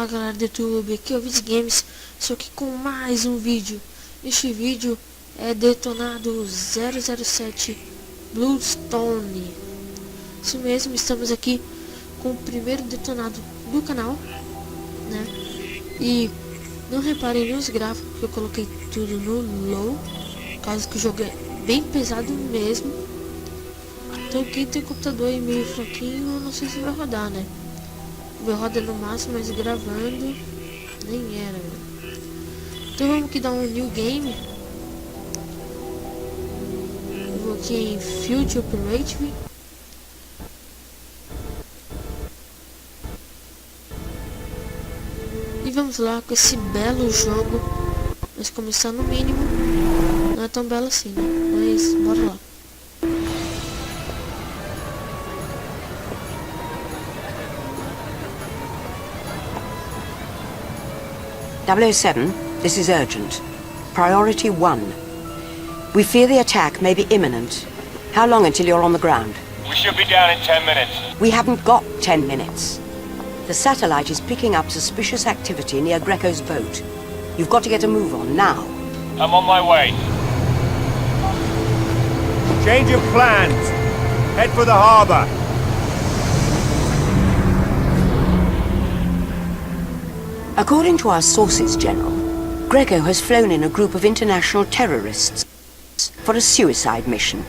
Fala galera do YouTube, aqui é o Viz Games, só que com mais um vídeo. Este vídeo é Detonado 007 Bloodstone. Isso mesmo, estamos aqui com o primeiro detonado do canal, né? E não reparem nos gráficos, que eu coloquei tudo no low, caso que o jogo é bem pesado mesmo. Então quem tem computador aí meio fraquinho, não sei se vai rodar, né? Vai rodar no máximo, mas gravando nem era, velho. Então vamos aqui dar um new game. Eu vou aqui em Field Operative. E vamos lá com esse belo jogo. Mas começar no mínimo. Não é tão belo assim, né? Mas bora lá. .007, this is urgent. Priority 1. We fear the attack may be imminent. How long until you're on the ground? We should be down in 10 minutes. We haven't got 10 minutes. The satellite is picking up suspicious activity near Greco's boat. You've got to get a move on now. I'm on my way. Change of plans. Head for the harbor. According to our sources, General, Greco has flown in a group of international terrorists for a suicide mission.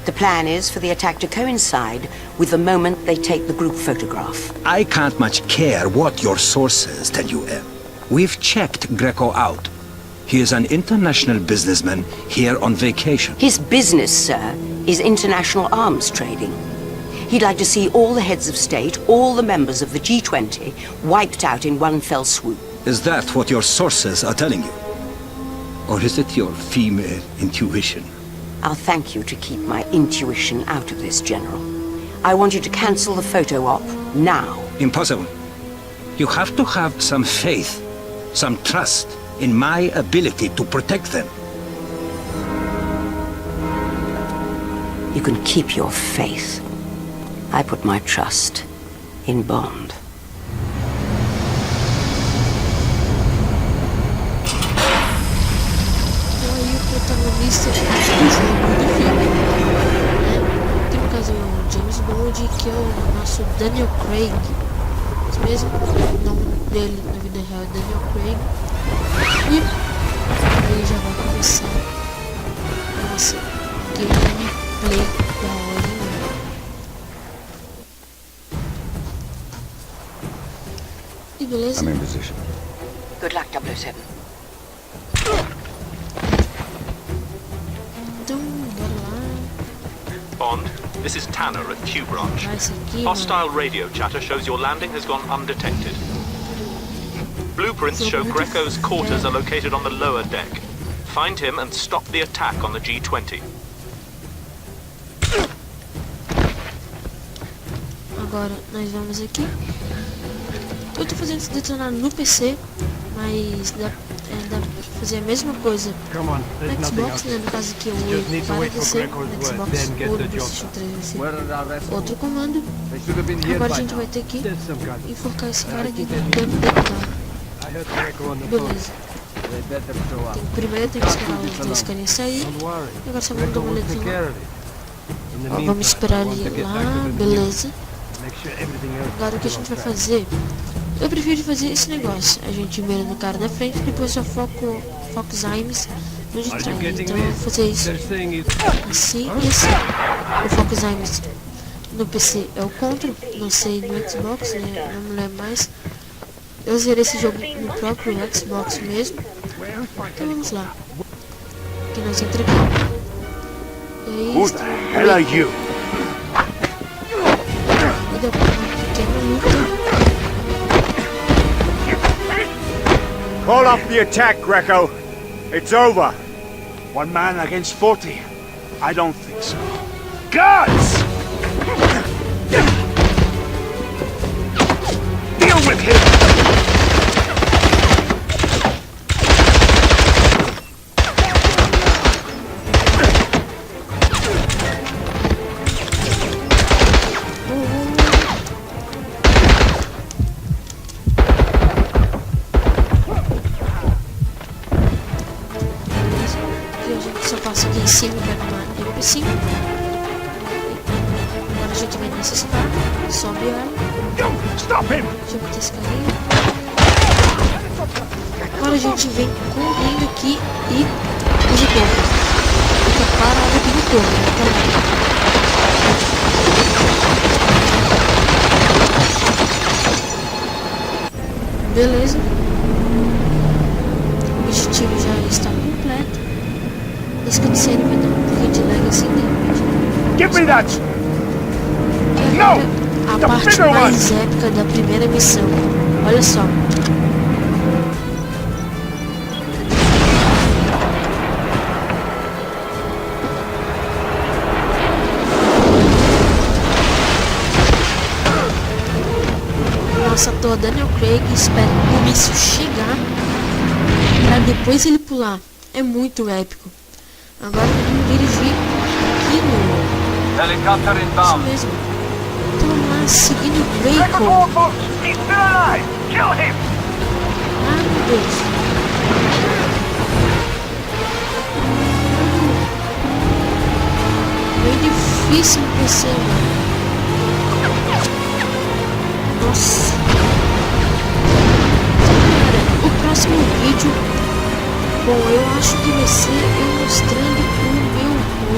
The plan is for the attack to coincide with the moment they take the group photograph. I can't much care what your sources tell you, Em. We've checked Greco out. He is an international businessman here on vacation. His business, sir, is international arms trading. He'd like to see all the heads of state, all the members of the G20, wiped out in one fell swoop. Is that what your sources are telling you? Or is it your female intuition? I'll thank you to keep my intuition out of this, General. I want you to cancel the photo op now. Impossible. You have to have some faith, some trust in my ability to protect them. You can keep your faith. I put my trust in Bond. Então aí o protagonista do jogo, do filme, né? Tem no caso o James Bond, que é o nosso Daniel Craig. Isso mesmo, o nome dele na vida real é Daniel Craig. E ele já vai começar a nossa gameplay da hora. Beleza? I'm in position. Good luck, 007. Então, bora lá. Bond, this is Tanner at Q Branch. Vai esse aqui, Hostile radio chatter shows your landing has gone undetected. Blueprints show Greco's quarters are located on the lower deck. Find him and stop the attack on the G20. Agora, nós vamos aqui. Eu tô fazendo esse detonado no PC, mas dá pra fazer a mesma coisa no Xbox, né? No caso aqui é o 8 para descer no Xbox ou no PlayStation 3 outro comando. Agora a gente vai ter que enforcar esse cara aqui dentro detonar. Beleza. Primeiro tem que esperar os dois carinhas sair. E agora só vamos dar uma olhadinha lá. Vamos esperar ele lá, beleza. Agora o que a gente vai fazer? Eu prefiro fazer esse negócio. A gente mira no cara da frente, depois só foco Zaimes no de trás. Então eu vou fazer isso assim e assim. O foco Zaimes no PC é o Ctrl, não sei no Xbox, né? Não me lembro mais. Eu zerei esse jogo no próprio Xbox mesmo. Então vamos lá. Aqui nós entramos. E aí, Who the hell are you? e dá pra uma pequena luta. Call off the attack, Greco. It's over. One man against 40? I don't think so. Guards! Deal with him! passa aqui em cima e pega uma MP5. Agora a gente vem nessa escada, sobe ela. Stop him! Deixa eu botar esse carrinho. Agora a gente vem correndo aqui e usa o torno. Fica parado aqui no torno, né? Beleza. O objetivo já está completo. Esse cutscene vai dar um pouquinho de lag assim, de repente. Give me that! E agora, a parte mais épica da primeira missão. Olha só. Nossa, ator Daniel Craig espera o míssil chegar pra depois ele pular. É muito épico. Agora vamos dirigir aqui no... Helicopter Isso inbound. mesmo. Estamos lá seguindo o Greco. He's still alive! Kill him! Ah, meu Deus. Meio difícil no PC, mano. Nossa. Cara, o próximo vídeo, bom, eu acho que vai ser eu mostrando o meu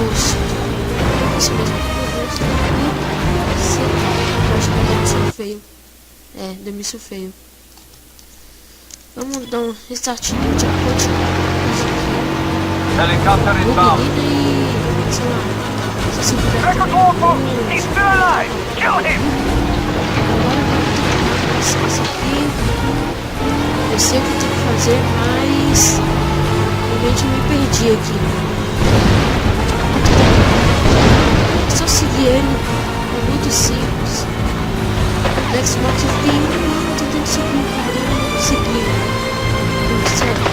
rosto. Isso mesmo, o rosto aqui. Eu acho que vai dar míssil feio. É, deu míssil feio. Vamos dar um restartinho de continuar isso aqui. Helicopter O inbound. menino e, sei lá, se puder. He's still alive! Kill him! Agora eu vou tentar isso aqui. Eu sei o que tem que fazer, mas realmente eu me perdi aqui. É só seguir ele, é muito simples. No Xbox eu fiquei um ano tentando seguir o cara, eu não consegui. Sério.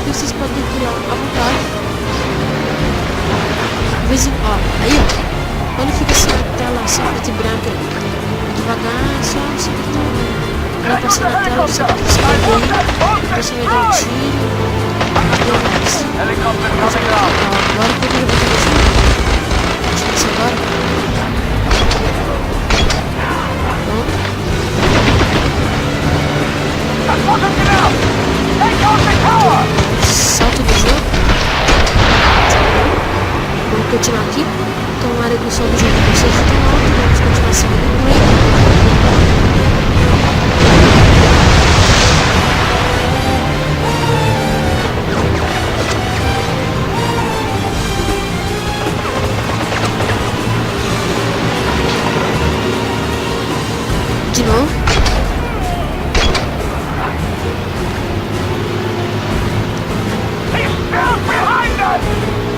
Vocês podem ir lá à vontade. De vez em quando, aí ó, quando fica assim a tela assim, preta e branca, devagar, só você botar ela passar na tela, você bota esse bagulho aí, depois você vai dar um tiro, e mais. Helicopter Agora coming down. que eu queria botar isso, acho que isso agora. Salto do jogo. Vamos continuar aqui. Então a área do sol do jogo não seja tão alta. Vamos continuar seguindo o Ray. De novo. He's still behind us!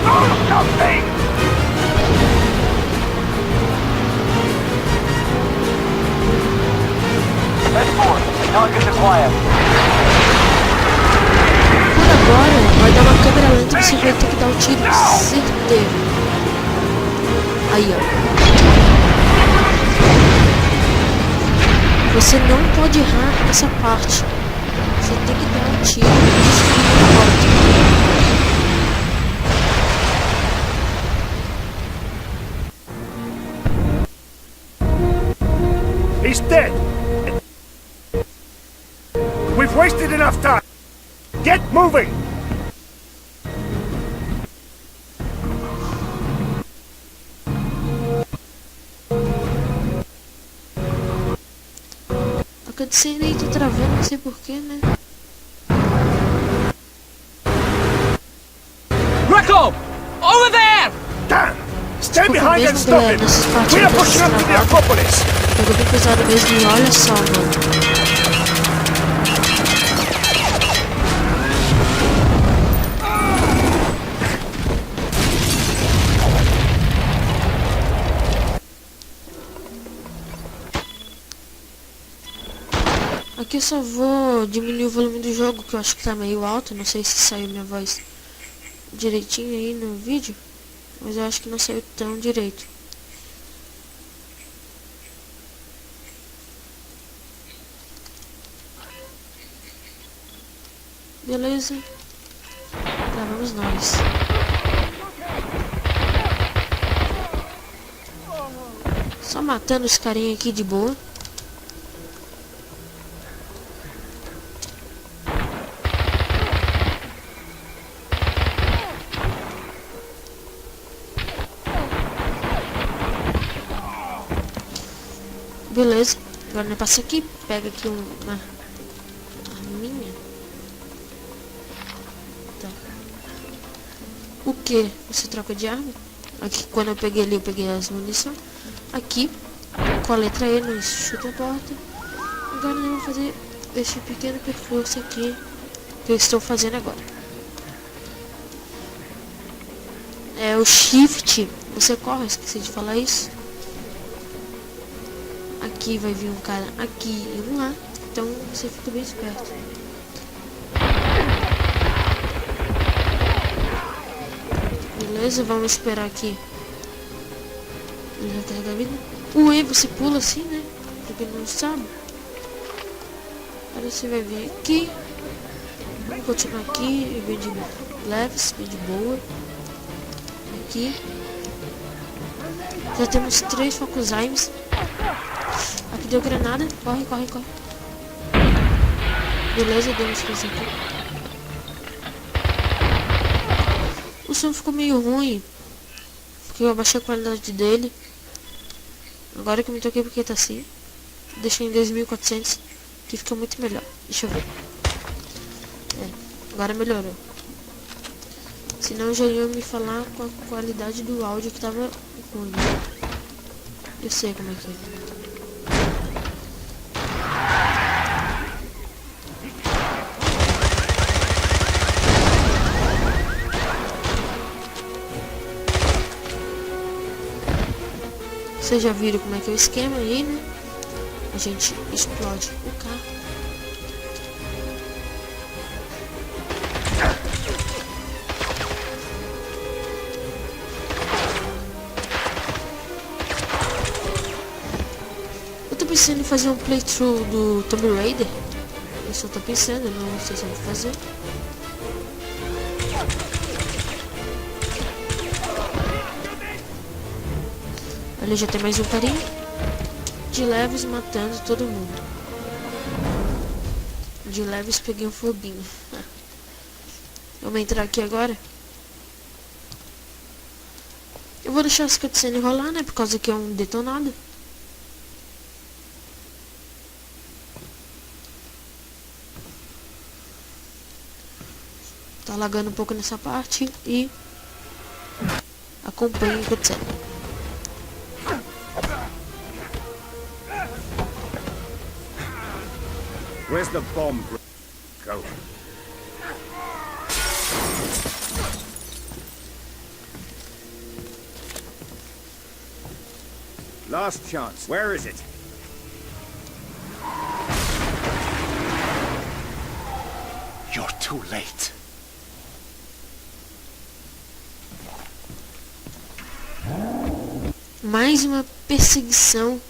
Do something! Target acquired. Por agora, vai dar uma câmera lenta e você vai ter que dar o tiro certeiro. Aí, ó. Você não pode errar essa parte. Você tem que dar um tiro e destruir a volta. He's dead! We've wasted enough time! Get moving! A cutscene aí tá travando, não sei porquê, né? Greco! Over there! Dan! Stay Desculpa behind and mesmo, stop galera, him! nessas partes We are eu tô pushing up to the travado. Acropolis! Pegou bem pesado mesmo e olha só, mano. Aqui eu só vou diminuir o volume do jogo, que eu acho que tá meio alto. Não sei se saiu minha voz direitinho aí no vídeo, mas eu acho que não saiu tão direito. Beleza? Lá vamos nós. Só matando os carinha aqui de boa. Beleza, agora nós passa aqui, pega aqui uma arminha. Tá. O que? Você troca de arma? Aqui quando eu peguei ali, eu peguei as munições. Aqui, com a letra E, nós chuta a porta. Agora nós vamos fazer esse pequeno percurso aqui que eu estou fazendo agora. É o shift, você corre, esqueci de falar isso. Aqui vai vir um cara aqui e um lá, então você fica bem esperto. Beleza, vamos esperar aqui. Ele já carrega a vida. O E você pula assim, né? Pra quem não sabe. Agora você vai vir aqui. Vamos continuar aqui e bem de leves, bem de boa. Aqui. Já temos 3 focos aims. Aqui deu granada. Corre, corre, corre. Beleza, demos coisa aqui. O som ficou meio ruim. Porque eu abaixei a qualidade dele. Agora que eu me toquei porque tá assim. Deixei em 2400. Que fica muito melhor. Deixa eu ver. Agora melhorou. Senão já ia me falar com a qualidade do áudio que tava ruim. Eu sei como é que é. Vocês já viram como é que é o esquema aí, né? A gente explode o carro. Eu tô pensando em fazer um playthrough do Tomb Raider. Eu só tô pensando, não sei se eu vou fazer. Ali já tem mais um carinha. De leves matando todo mundo. De leves peguei um foguinho. Vamos entrar aqui agora. Eu vou deixar as cutscenes rolar, né? Por causa que é um detonado. Tá lagando um pouco nessa parte e acompanhe a cutscene. Where's the bomb? Go. Last chance. Where is it? You're too late. Mais uma perseguição.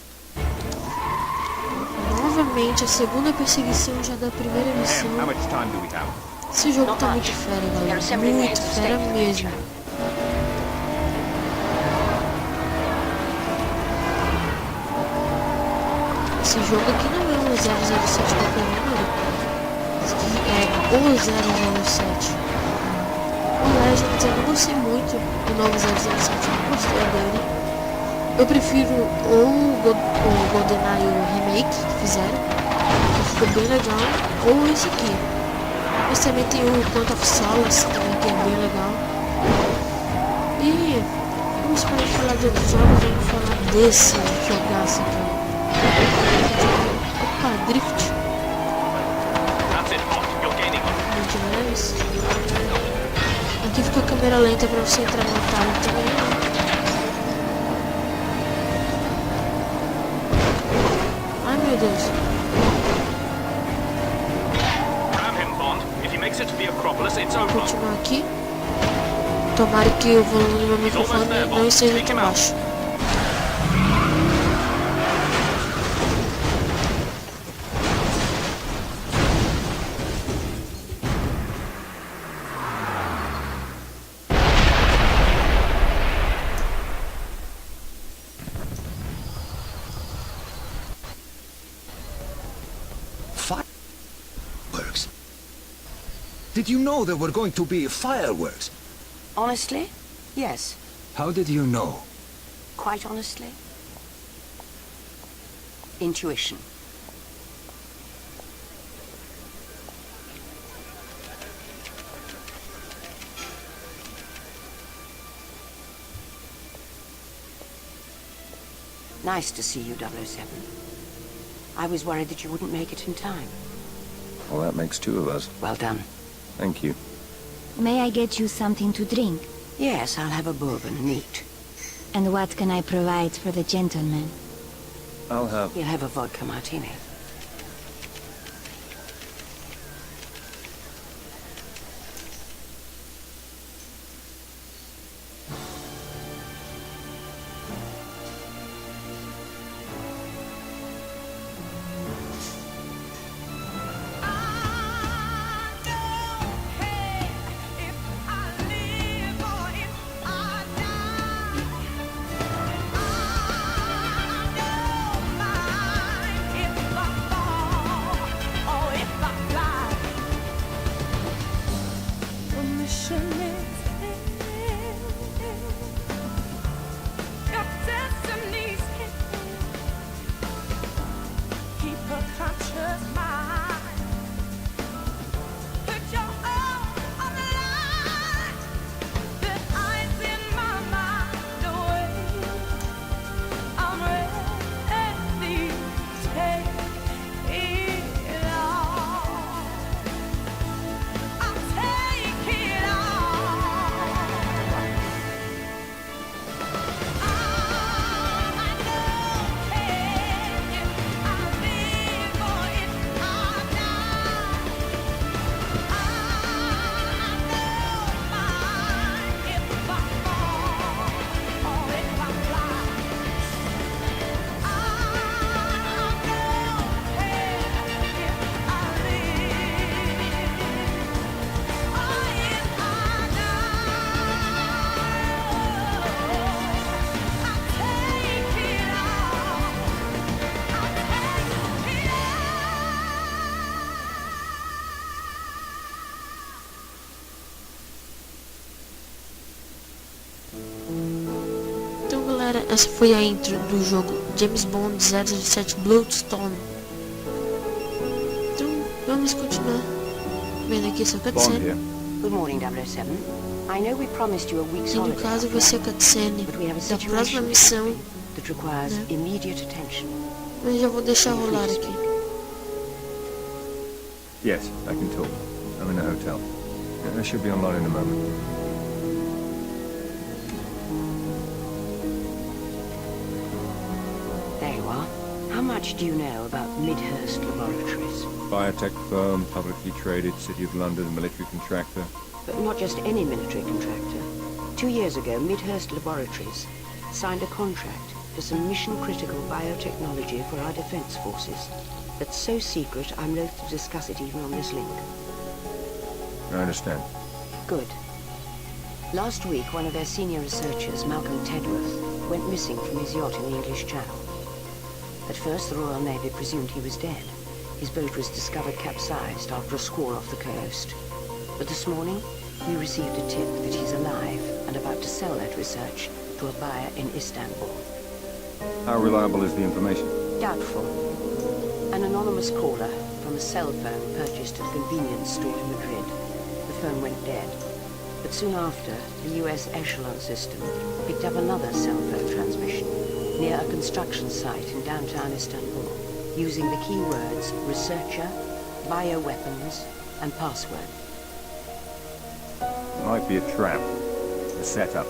Novamente a segunda perseguição já da primeira missão. How much time do we have? Esse jogo tá muito fera, galera. Muito fera mesmo. Esse jogo aqui não é um 007 qualquer número. Esse aqui é o 007. O Legends eu não gostei muito do novo 007, eu não gostei dele. Eu prefiro ou o GoldenEye Remake que fizeram, que ficou bem legal, ou esse aqui. Mas também tem o Quantum of Solace também, que é bem legal. E vamos parar de falar de outros jogos, vamos falar desse jogaço aqui. Opa, Drift. That's it, Bond. You're gaining on it. Muito leves. Aqui fica a câmera lenta pra você entrar no atalho também. Ai meu Deus. Grab him, Bond. If he makes it to the Acropolis, it's Vou over. continuar aqui. Tomara que o volume do meu microfone não esteja tão baixo. Did you know there were going to be fireworks? Honestly? Yes. How did you know? Quite honestly? Intuition. Nice to see you, 007. I was worried that you wouldn't make it in time. Well, that makes two of us. Well done. Thank you. May I get you something to drink? Yes, I'll have a bourbon, neat. And what can I provide for the gentleman? I'll have... He'll have a vodka martini. Essa foi a intro do jogo James Bond 007 Bloodstone. Então vamos continuar vendo aqui essa Bond cutscene. here. Good morning, 007. I know we promised you a week's E no holiday, caso vai ser a cutscene but we have a da próxima situation missão, that requires né? immediate attention. Mas já vou deixar rolar aqui. Yes, I can talk. I'm in a hotel. I should be online in a moment. There you are. How much do you know about Midhurst Laboratories? Biotech firm, publicly traded, City of London, military contractor. But not just any military contractor. 2 years ago, Midhurst Laboratories signed a contract for some mission-critical biotechnology for our defense forces. That's so secret, I'm loath to discuss it even on this link. I understand. Good. Last week, one of their senior researchers, Malcolm Tedworth, went missing from his yacht in the English Channel. At first, the Royal Navy presumed he was dead. His boat was discovered capsized after a squall off the coast. But this morning, we received a tip that he's alive and about to sell that research to a buyer in Istanbul. How reliable is the information? Doubtful. An anonymous caller from a cell phone purchased at a convenience store in Madrid. The phone went dead. But soon after, the US Echelon system picked up another cell phone transmission near a construction site in downtown Istanbul, using the keywords researcher, bioweapons, and password. It might be a trap. A setup.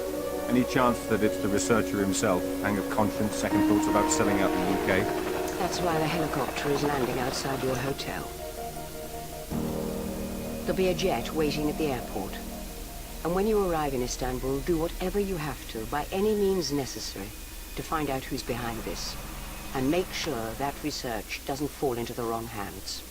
Any chance that it's the researcher himself? Pang of conscience, second thoughts about selling out the UK? That's why the helicopter is landing outside your hotel. There'll be a jet waiting at the airport. And when you arrive in Istanbul, do whatever you have to, by any means necessary, to find out who's behind this. And make sure that research doesn't fall into the wrong hands.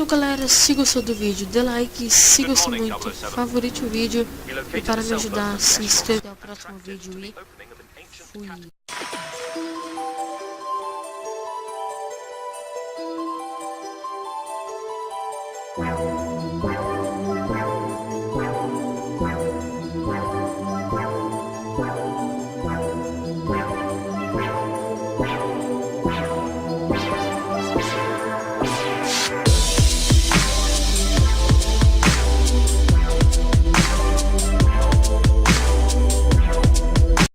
Então galera, se gostou do vídeo, dê like, se gostou muito, favorite o vídeo. E para me ajudar, se inscreva no próximo vídeo e fui.